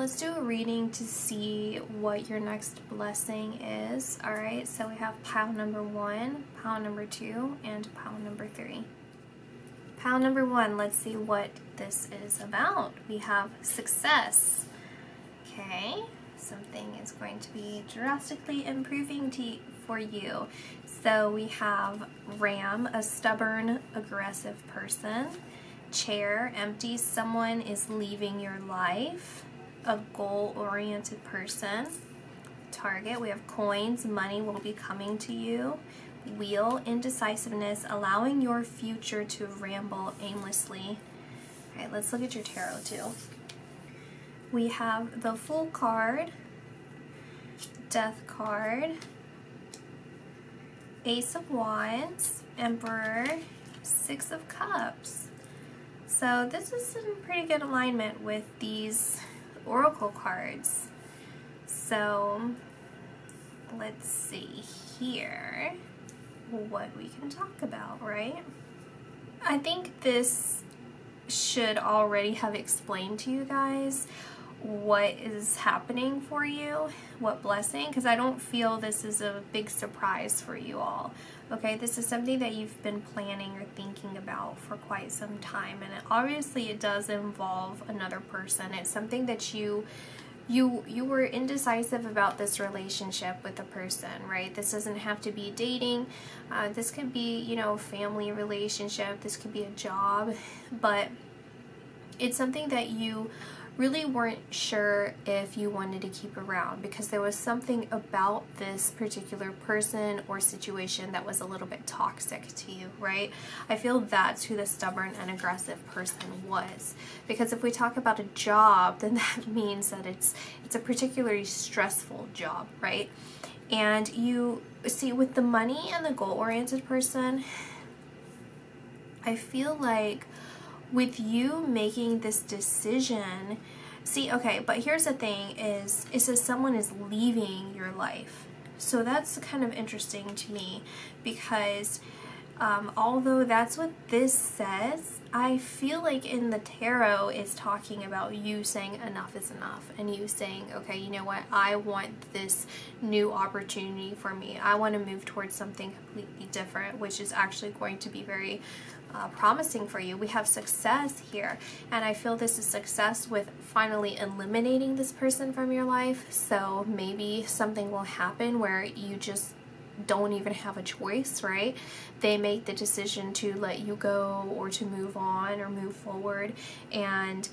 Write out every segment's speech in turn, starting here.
let's do a reading to see what your next blessing is. All right, so we have pile number 1, pile number 2, and pile number 3. Pile number 1, let's see what this is about. We have success. Okay, something is going to be drastically improving for you. So we have Ram, a stubborn, aggressive person. Chair, empty, someone is leaving your life. A goal-oriented person. Target, we have coins, money will be coming to you. Wheel, indecisiveness, allowing your future to ramble aimlessly. All right, let's look at your tarot too. We have the Fool card, Death card, Ace of Wands, Emperor, Six of Cups. So this is in pretty good alignment with these oracle cards. So let's see here what we can talk about, right? I think this should already have explained to you guys what is happening for you, what blessing, because I don't feel this is a big surprise for you all. Okay, this is something that you've been planning or thinking about for quite some time, and obviously it does involve another person. It's something that you were indecisive about this relationship with a person, right? This doesn't have to be dating. This could be, you know, family relationship. This could be a job, but it's something that you really weren't sure if you wanted to keep around because there was something about this particular person or situation that was a little bit toxic to you, right? I feel that's who the stubborn and aggressive person was. Because if we talk about a job, then that means that it's a particularly stressful job, right? And you see, with the money and the goal-oriented person, I feel like with you making this decision, see, okay, but here's the thing is, it says someone is leaving your life. So that's kind of interesting to me because although that's what this says, I feel like in the tarot it's talking about you saying enough is enough and you saying, okay, you know what, I want this new opportunity for me. I want to move towards something completely different, which is actually going to be very promising for you. We have success here, and I feel this is success with finally eliminating this person from your life. So maybe something will happen where you just don't even have a choice, right? They make the decision to let you go or to move on or move forward, and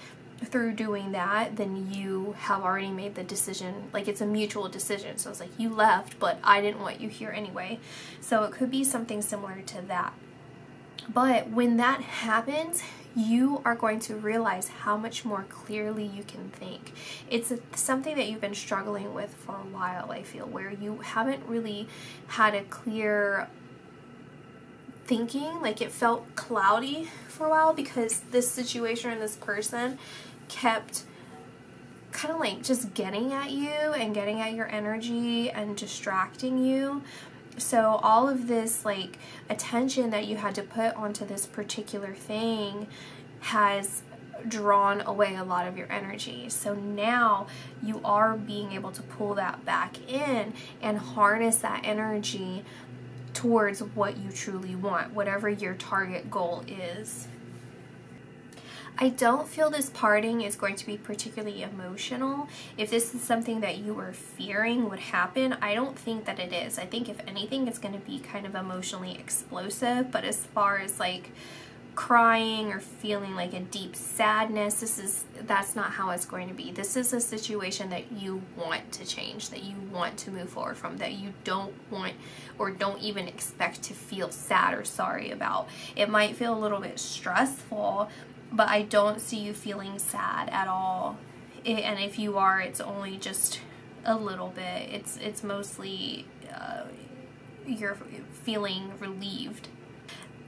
through doing that, then you have already made the decision. Like, it's a mutual decision. So it's like, you left, but I didn't want you here anyway. So it could be something similar to that. But when that happens, you are going to realize how much more clearly you can think. It's something that you've been struggling with for a while, I feel, where you haven't really had a clear thinking. Like, it felt cloudy for a while because this situation and this person kept kind of like just getting at you and getting at your energy and distracting you. So all of this like attention that you had to put onto this particular thing has drawn away a lot of your energy. So now you are being able to pull that back in and harness that energy towards what you truly want, whatever your target goal is. I don't feel this parting is going to be particularly emotional. If this is something that you were fearing would happen, I don't think that it is. I think if anything, it's going to be kind of emotionally explosive. But as far as like crying or feeling like a deep sadness, that's not how it's going to be. This is a situation that you want to change, that you want to move forward from, that you don't want or don't even expect to feel sad or sorry about. It might feel a little bit stressful, but I don't see you feeling sad at all. And if you are, it's only just a little bit. It's mostly you're feeling relieved.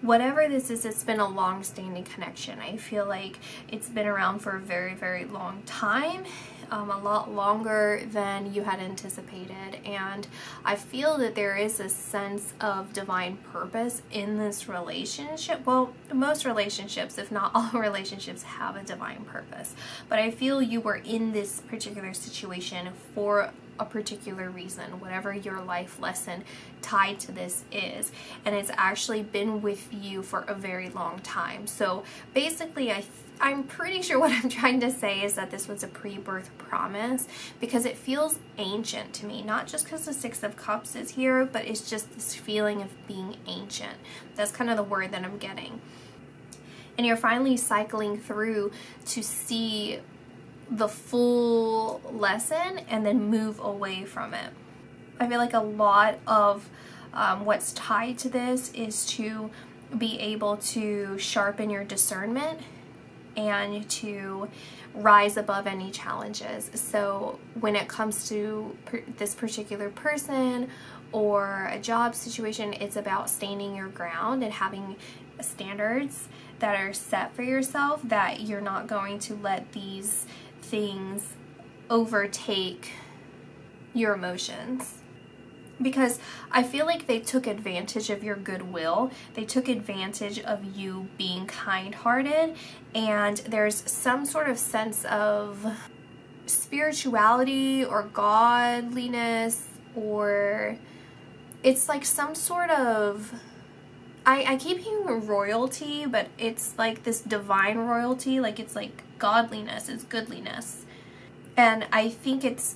whatever this is, it's been a long-standing connection. I feel like it's been around for a very, very long time, a lot longer than you had anticipated, and I feel that there is a sense of divine purpose in this relationship. Well, most relationships, if not all relationships, have a divine purpose, but I feel you were in this particular situation for a particular reason, whatever your life lesson tied to this is, and it's actually been with you for a very long time. So basically, I'm pretty sure what I'm trying to say is that this was a pre-birth promise, because it feels ancient to me, not just because the Six of Cups is here, but it's just this feeling of being ancient. That's kind of the word that I'm getting. And you're finally cycling through to see the full lesson and then move away from it. I feel like a lot of what's tied to this is to be able to sharpen your discernment and to rise above any challenges. So when it comes to this particular person or a job situation, it's about standing your ground and having standards that are set for yourself, that you're not going to let these things overtake your emotions. Because I feel like they took advantage of your goodwill. They took advantage of you being kind-hearted, and there's some sort of sense of spirituality or godliness, or it's like some sort of, I keep hearing royalty, but it's like this divine royalty, like it's like godliness, it's goodliness. And I think it's,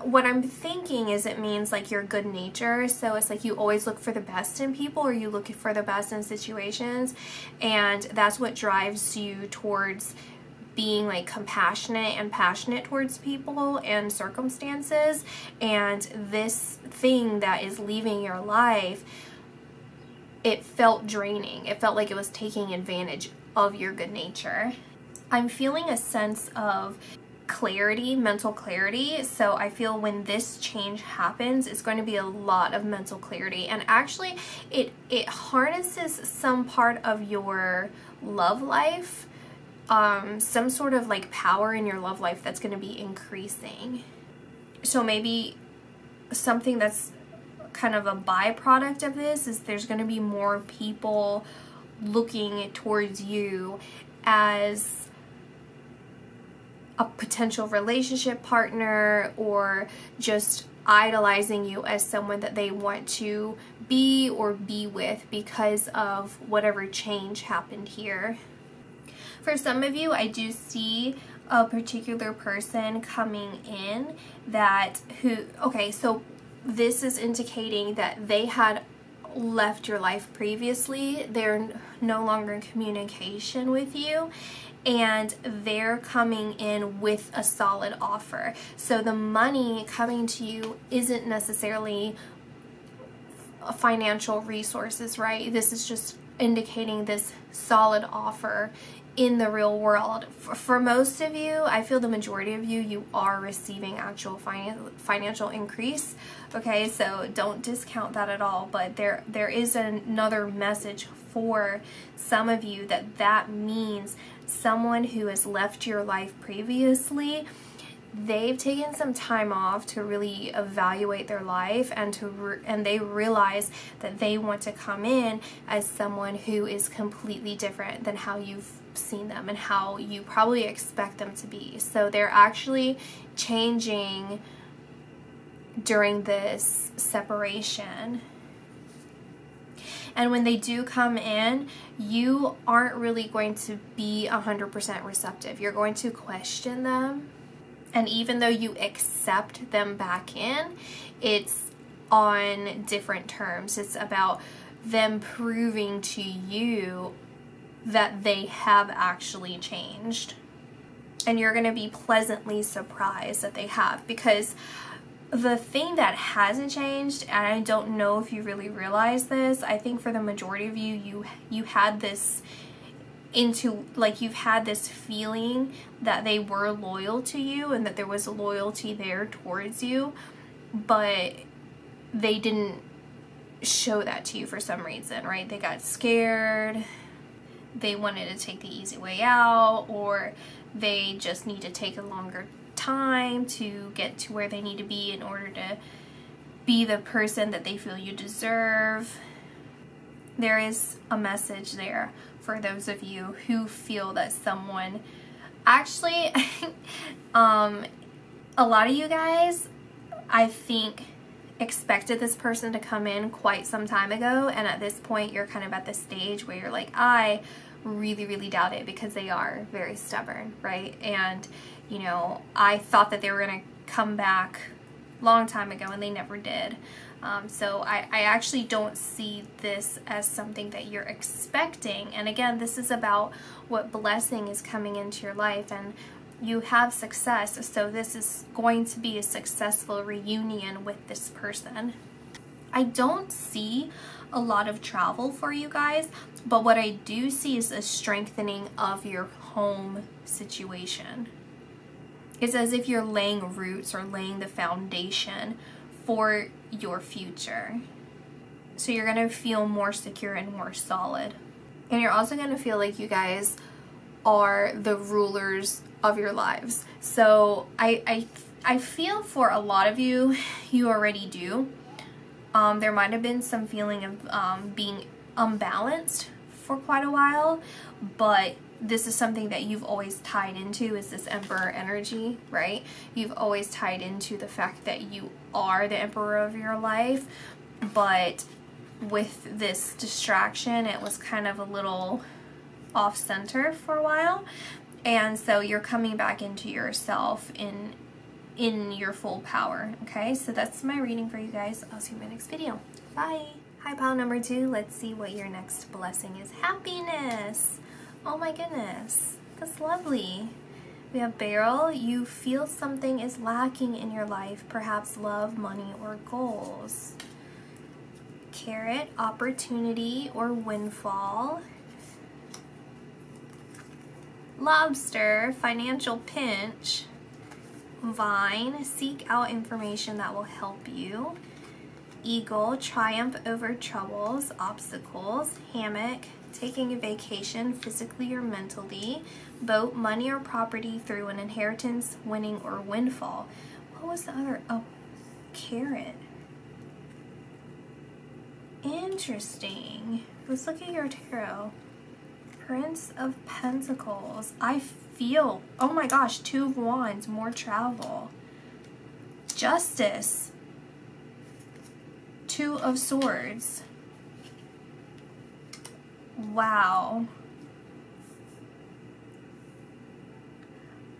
what I'm thinking is it means like your good nature. So it's like you always look for the best in people, or you look for the best in situations, and that's what drives you towards being like compassionate and passionate towards people and circumstances. And this thing that is leaving your life, it felt draining. It felt like it was taking advantage of your good nature. I'm feeling a sense of clarity, mental clarity. So I feel when this change happens, it's going to be a lot of mental clarity. And actually, it harnesses some part of your love life, some sort of like power in your love life that's going to be increasing. So maybe something that's kind of a byproduct of this is there's going to be more people looking towards you as a potential relationship partner, or just idolizing you as someone that they want to be or be with because of whatever change happened here. For some of you, I do see a particular person coming in okay, so this is indicating that they had left your life previously. They're no longer in communication with you, and they're coming in with a solid offer. So the money coming to you isn't necessarily financial resources, right? This is just indicating this solid offer in the real world. For most of you, I feel the majority of you, you are receiving actual financial increase. Okay, so don't discount that at all, but there is another message for some of you that means someone who has left your life previously, they've taken some time off to really evaluate their life, and they realize that they want to come in as someone who is completely different than how you've seen them and how you probably expect them to be. So they're actually changing during this separation. And when they do come in, you aren't really going to be 100% receptive. You're going to question them. And even though you accept them back in, it's on different terms. It's about them proving to you that they have actually changed. And you're going to be pleasantly surprised that they have, because the thing that hasn't changed, and I don't know if you really realize this, I think for the majority of you, you had this you've had this feeling that they were loyal to you and that there was a loyalty there towards you, but they didn't show that to you for some reason, right? They got scared, they wanted to take the easy way out, or they just need to take a longer time to get to where they need to be in order to be the person that they feel you deserve. There is a message there for those of you who feel that someone actually a lot of you guys, I think, expected this person to come in quite some time ago, and at this point you're kind of at the stage where you're like, I really doubt it, because they are very stubborn, right? And you know, I thought that they were gonna come back long time ago and they never did. So I actually don't see this as something that you're expecting. And again, this is about what blessing is coming into your life, and you have success, so this is going to be a successful reunion with this person. I don't see a lot of travel for you guys, but what I do see is a strengthening of your home situation. It's as if you're laying roots or laying the foundation for your future. So you're going to feel more secure and more solid. And you're also going to feel like you guys are the rulers of your lives. So I feel for a lot of you, you already do. There might have been some feeling of being unbalanced for quite a while, but this is something that you've always tied into, is this Emperor energy, right? You've always tied into the fact that you are the emperor of your life, but with this distraction, it was kind of a little off center for a while. And so you're coming back into yourself in your full power, okay? So that's my reading for you guys. I'll see you in my next video. Bye. Hi, pile number 2. Let's see what your next blessing is. Happiness. Oh my goodness. That's lovely. We have Beryl. You feel something is lacking in your life, perhaps love, money, or goals. Carrot. Opportunity or windfall. Lobster, financial pinch. Vine, seek out information that will help you. Eagle, triumph over troubles, obstacles. Hammock, taking a vacation physically or mentally. Boat, money or property through an inheritance, winning, or windfall. What was the other? Oh, carrot. Interesting. Let's look at your tarot. Prince of Pentacles. I feel, oh my gosh, 2 of Wands, more travel. Justice. 2 of Swords. Wow.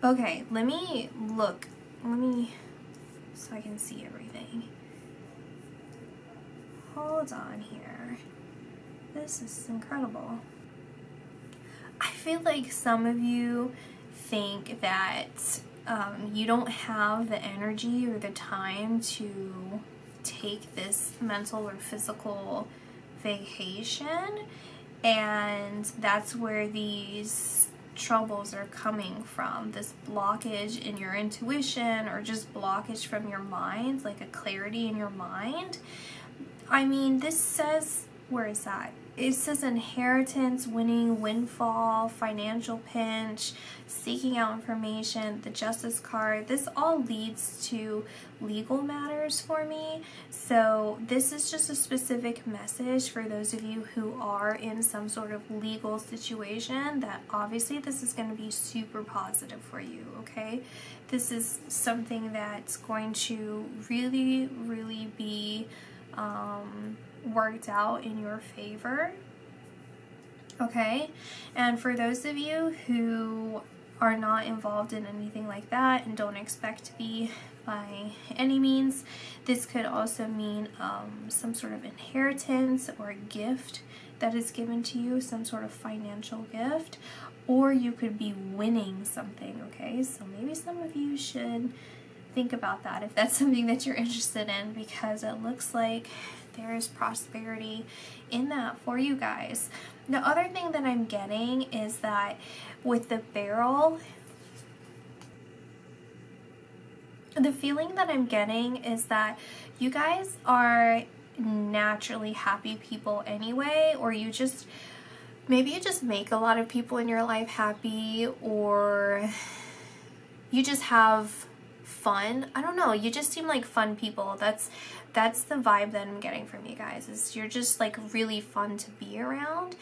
Okay, let me look. So I can see everything. Hold on here. This is incredible. I feel like some of you think that you don't have the energy or the time to take this mental or physical vacation, and that's where these troubles are coming from. This blockage in your intuition, or just blockage from your mind, like a clarity in your mind. I mean, this says, where is that? It says inheritance, winning, windfall, financial pinch, seeking out information, the Justice card. This all leads to legal matters for me. So this is just a specific message for those of you who are in some sort of legal situation, that obviously this is going to be super positive for you, okay? This is something that's going to really be worked out in your favor, okay? And for those of you who are not involved in anything like that and don't expect to be by any means, this could also mean some sort of inheritance or a gift that is given to you, some sort of financial gift, or you could be winning something, okay? So maybe some of you should think about that if that's something that you're interested in, because it looks like there is prosperity in that for you guys. The other thing that I'm getting is that with the barrel, the feeling that I'm getting is that you guys are naturally happy people anyway, or maybe you just make a lot of people in your life happy, or you just have fun. I don't know, you just seem like fun people. That's the vibe that I'm getting from you guys, is you're just like really fun to be around.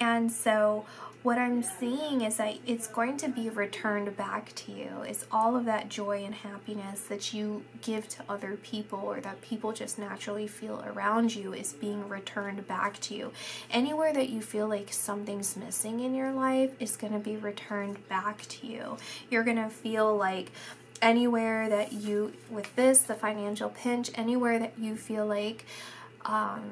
And so what I'm seeing is that it's going to be returned back to you. It's all of that joy and happiness that you give to other people, or that people just naturally feel around you, is being returned back to you. Anywhere that you feel like something's missing in your life is going to be returned back to you. You're going to feel like anywhere that you, with this, the financial pinch, anywhere that you feel like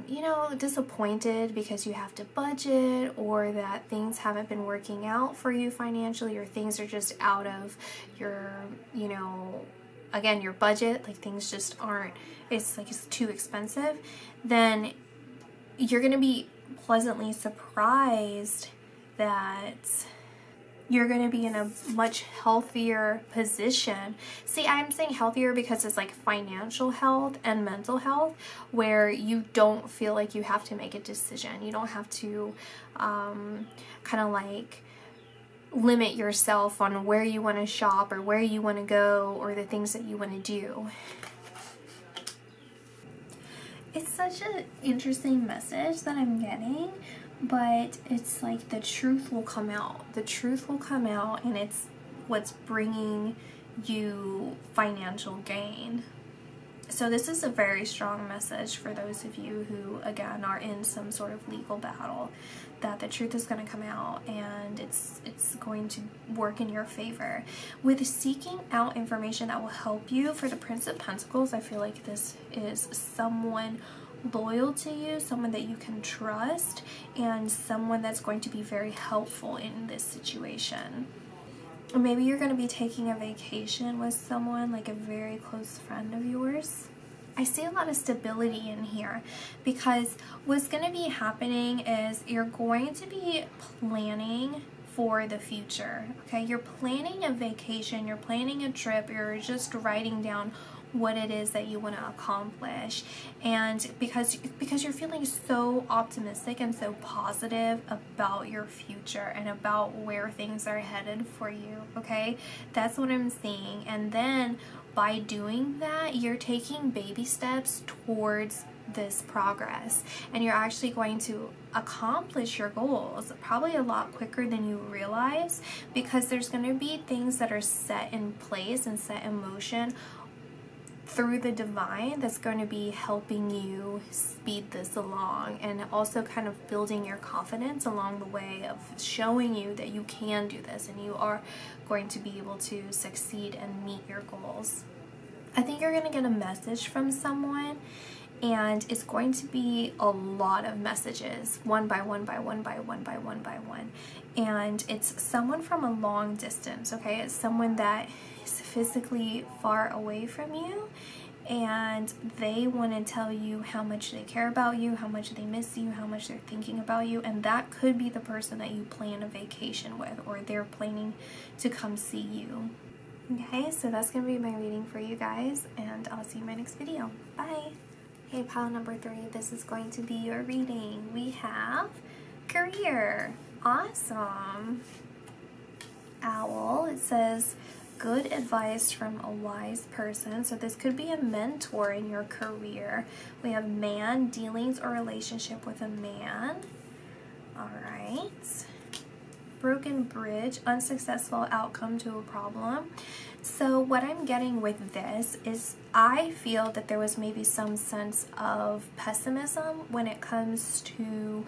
you know, disappointed because you have to budget, or that things haven't been working out for you financially, or things are just out of your, you know, again, your budget, like things just aren't, it's like it's too expensive, then you're going to be pleasantly surprised that you're going to be in a much healthier position. See, I'm saying healthier because it's like financial health and mental health, where you don't feel like you have to make a decision. You don't have to kind of like limit yourself on where you want to shop, or where you want to go, or the things that you want to do. It's such an interesting message that I'm getting, but it's like the truth will come out. The truth will come out, and it's what's bringing you financial gain. So this is a very strong message for those of you who, again, are in some sort of legal battle, that the truth is going to come out, and it's going to work in your favor. With seeking out information that will help you, for the Prince of Pentacles, I feel like this is someone loyal to you, someone that you can trust, and someone that's going to be very helpful in this situation. Maybe you're going to be taking a vacation with someone, like a very close friend of yours. I see a lot of stability in here, because what's going to be happening is you're going to be planning for the future. Okay, you're planning a vacation, you're planning a trip, you're just writing down what it is that you want to accomplish, and because you're feeling so optimistic and so positive about your future and about where things are headed for you. Okay, that's what I'm seeing. And then by doing that, you're taking baby steps towards this progress, and you're actually going to accomplish your goals probably a lot quicker than you realize, because there's going to be things that are set in place and set in motion through the divine that's going to be helping you speed this along, and also kind of building your confidence along the way, of showing you that you can do this and you are going to be able to succeed and meet your goals. I think you're going to get a message from someone, and it's going to be a lot of messages, one by one by one by one by one by one, and it's someone from a long distance. Okay, it's someone that is physically far away from you, and they want to tell you how much they care about you, how much they miss you, how much they're thinking about you. And that could be the person that you plan a vacation with, or they're planning to come see you. Okay, so that's going to be my reading for you guys, and I'll see you in my next video. Bye! Hey, pile number 3, this is going to be your reading. We have career. Awesome. Owl, it says, good advice from a wise person. So this could be a mentor in your career. We have man, dealings or relationship with a man. All right. Broken bridge, unsuccessful outcome to a problem. So what I'm getting with this is I feel that there was maybe some sense of pessimism when it comes to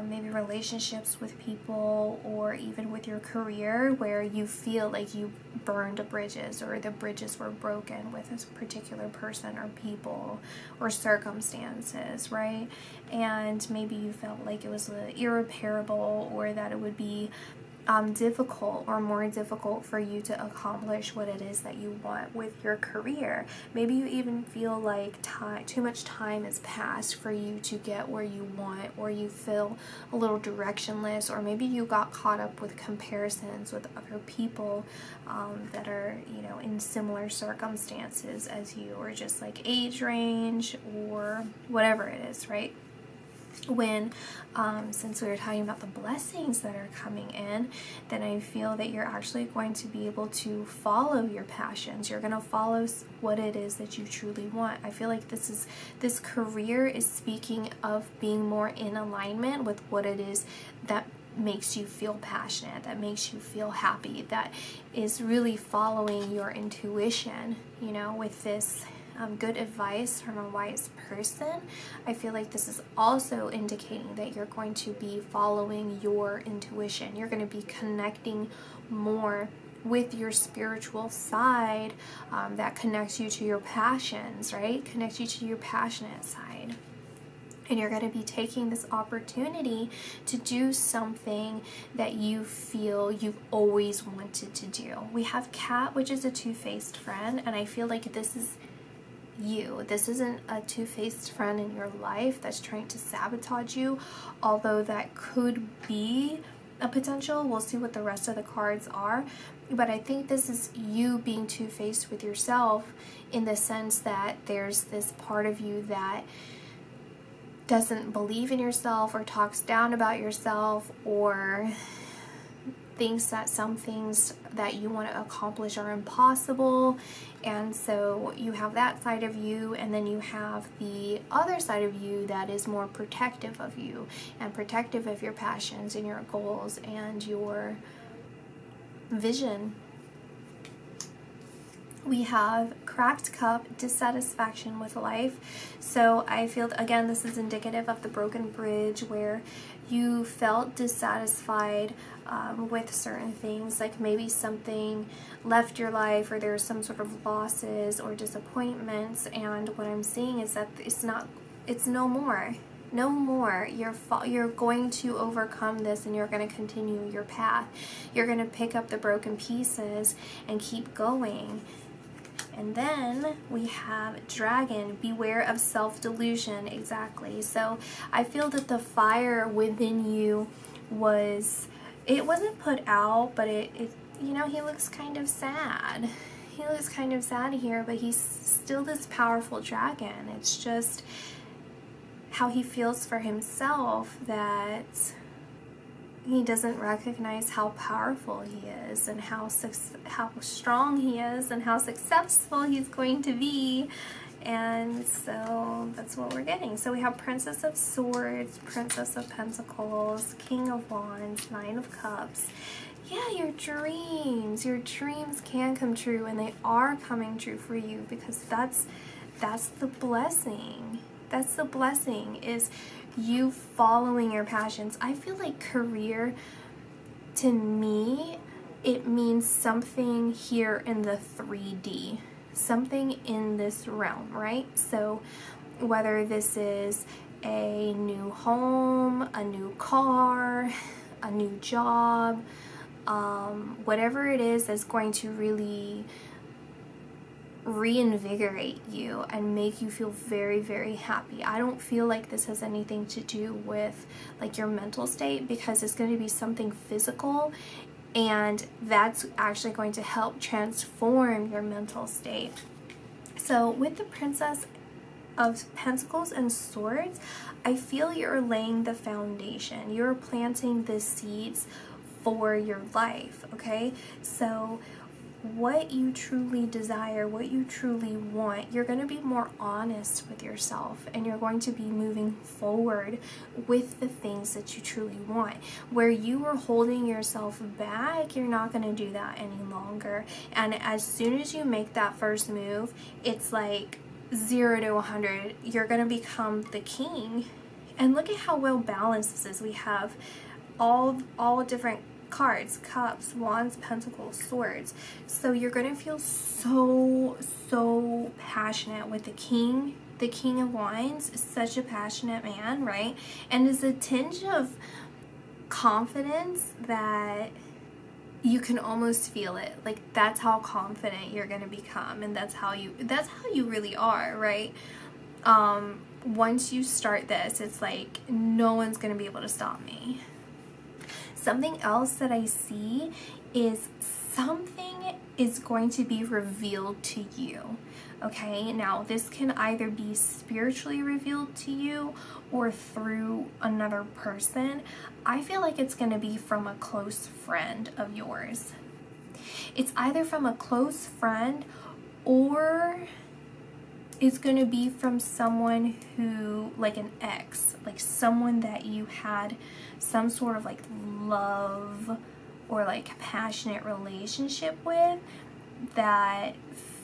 maybe relationships with people, or even with your career, where you feel like you burned bridges, or the bridges were broken with a particular person or people or circumstances, right? And maybe you felt like it was irreparable, or that it would be difficult or more difficult for you to accomplish what it is that you want with your career. Maybe you even feel like too much time has passed for you to get where you want, or you feel a little directionless, or maybe you got caught up with comparisons with other people that are, you know, in similar circumstances as you, or just like age range or whatever it is, right? When since we were talking about the blessings that are coming in, then I feel that you're actually going to be able to follow your passions. You're going to follow what it is that you truly want. I feel like this career is speaking of being more in alignment with what it is that makes you feel passionate, that makes you feel happy, that is really following your intuition, you know, with this good advice from a wise person. I feel like this is also indicating that you're going to be following your intuition. You're going to be connecting more with your spiritual side that connects you to your passions, right? Connects you to your passionate side. And you're going to be taking this opportunity to do something that you feel you've always wanted to do. We have Cat, which is a two-faced friend, and I feel like this is you. This isn't a two-faced friend in your life that's trying to sabotage you, although that could be a potential. We'll see what the rest of the cards are, but I think this is you being two-faced with yourself, in the sense that there's this part of you that doesn't believe in yourself, or talks down about yourself, or thinks that some things that you want to accomplish are impossible. And so you have that side of you, and then you have the other side of you that is more protective of you, and protective of your passions and your goals and your vision. We have Cracked Cup, dissatisfaction with life. So I feel, again, this is indicative of the broken bridge, where you felt dissatisfied with certain things, like maybe something left your life, or there's some sort of losses or disappointments. And what I'm seeing is that it's no more. No more. You're going to overcome this, and you're going to continue your path. You're going to pick up the broken pieces and keep going. And then we have Dragon, beware of self-delusion. Exactly. So I feel that the fire within you wasn't put out, but it you know, he looks kind of sad. He looks kind of sad here, but he's still this powerful dragon. It's just how he feels for himself, that he doesn't recognize how powerful he is, and how strong he is, and how successful he's going to be. And so that's what we're getting. So we have Princess of Swords, Princess of Pentacles, King of Wands, Nine of Cups. Yeah, your dreams can come true, and they are coming true for you, because that's the blessing. That's the blessing, is you following your passions. I feel like career, to me, it means something here in the 3D, something in this realm, right? So whether this is a new home, a new car, a new job, whatever it is that's going to really reinvigorate you and make you feel very, very happy. I don't feel like this has anything to do with like your mental state, because it's going to be something physical, and that's actually going to help transform your mental state. So with the Princess of Pentacles and Swords, I feel you're laying the foundation. You're planting the seeds for your life, okay? So what you truly desire, what you truly want, you're going to be more honest with yourself, and you're going to be moving forward with the things that you truly want. Where you were holding yourself back, you're not going to do that any longer. And as soon as you make that first move, it's like 0 to 100. You're going to become the king. And look at how well balanced this is. We have all different cards: cups, wands, pentacles, swords. So you're going to feel so passionate with the king. The King of Wands is such a passionate man, right? And there's a tinge of confidence that you can almost feel it. Like, that's how confident you're gonna become, and that's how you really are, right? Once you start this, it's like no one's gonna be able to stop me. Something else that I see is something is going to be revealed to you. Okay, now this can either be spiritually revealed to you or through another person. I feel like it's going to be from a close friend of yours. It's either from a close friend, or it's going to be from someone who, like an ex, like someone that you had some sort of like love or like passionate relationship with that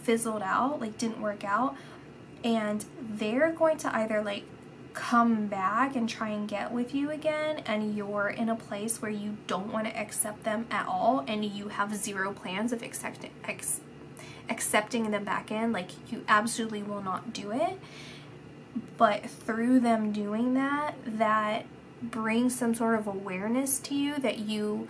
fizzled out, like didn't work out, and they're going to either like come back and try and get with you again, and you're in a place where you don't want to accept them at all, and you have zero plans of accepting them back in. Like, you absolutely will not do it. But through them doing that, that brings some sort of awareness to you that you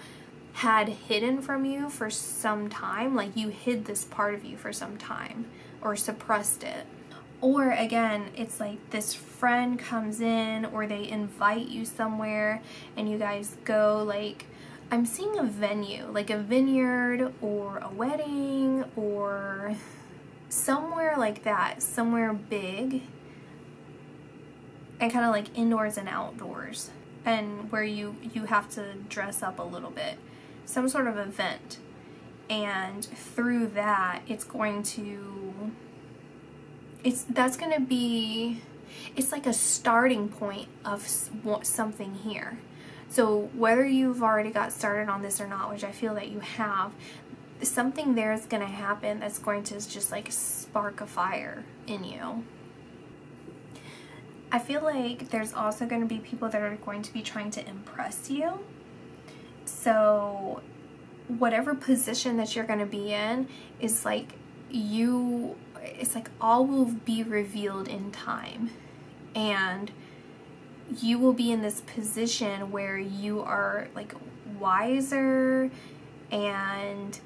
had hidden from you for some time. Like, you hid this part of you for some time or suppressed it. Or again, it's like this friend comes in, or they invite you somewhere and you guys go, like, I'm seeing a venue, like a vineyard or a wedding or somewhere like that, somewhere big and kind of like indoors and outdoors, and where you have to dress up a little bit, some sort of event. And through that, it's going to, that's going to be, it's like a starting point of something here. So whether you've already got started on this or not, which I feel that you have, something there is going to happen that's going to just like spark a fire in you. I feel like there's also going to be people that are going to be trying to impress you. So whatever position that you're going to be in is like it's like all will be revealed in time. And you will be in this position where you are like wiser, and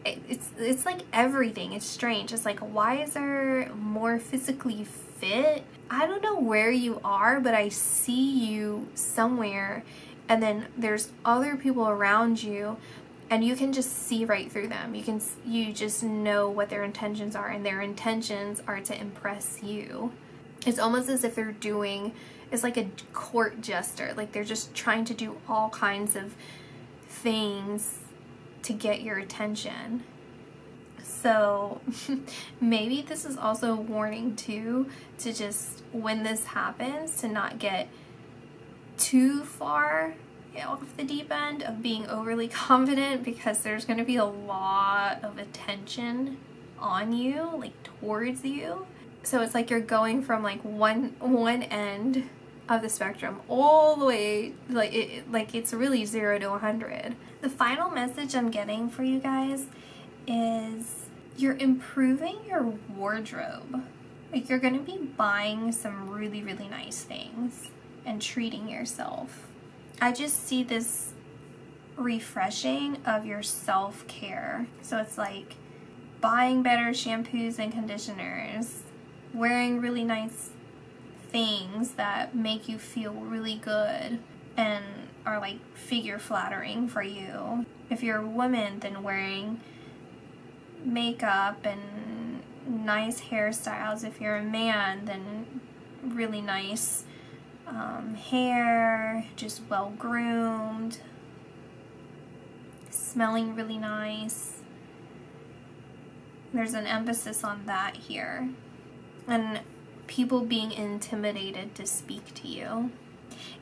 it's like everything. It's strange. It's like wiser, more physically fit. I don't know where you are, but I see you somewhere, and then there's other people around you, and you can just see right through them. You just know what their intentions are, and their intentions are to impress you. It's almost as if it's like a court jester. Like, they're just trying to do all kinds of things to get your attention. So maybe this is also a warning too, to just, when this happens, to not get too far off the deep end of being overly confident, because there's going to be a lot of attention on you, like towards you. So it's like you're going from like one end of the spectrum all the way, like it's really 0 to 100. The final message I'm getting for you guys is you're improving your wardrobe. Like, you're going to be buying some really, really nice things and treating yourself. I just see this refreshing of your self-care. So it's like buying better shampoos and conditioners, wearing really nice things that make you feel really good and are like figure flattering for you. If you're a woman, then wearing makeup and nice hairstyles. If you're a man, then really nice hair, just well groomed, smelling really nice. There's an emphasis on that here. And people being intimidated to speak to you.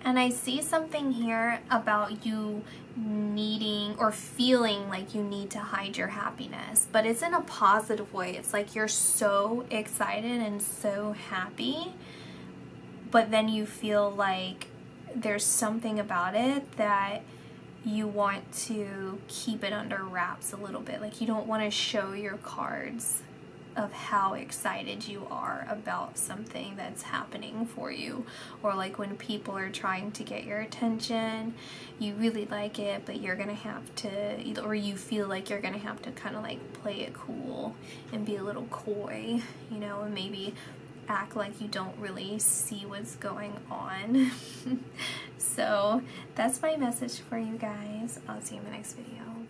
And I see something here about you needing or feeling like you need to hide your happiness, but it's in a positive way. It's like you're so excited and so happy, but then you feel like there's something about it that you want to keep it under wraps a little bit. Like, you don't want to show your cards of how excited you are about something that's happening for you. Or like when people are trying to get your attention, you really like it, but you're gonna have to, or you feel like you're gonna have to kind of like play it cool and be a little coy, you know, and maybe act like you don't really see what's going on. So that's my message for you guys. I'll see you in the next video.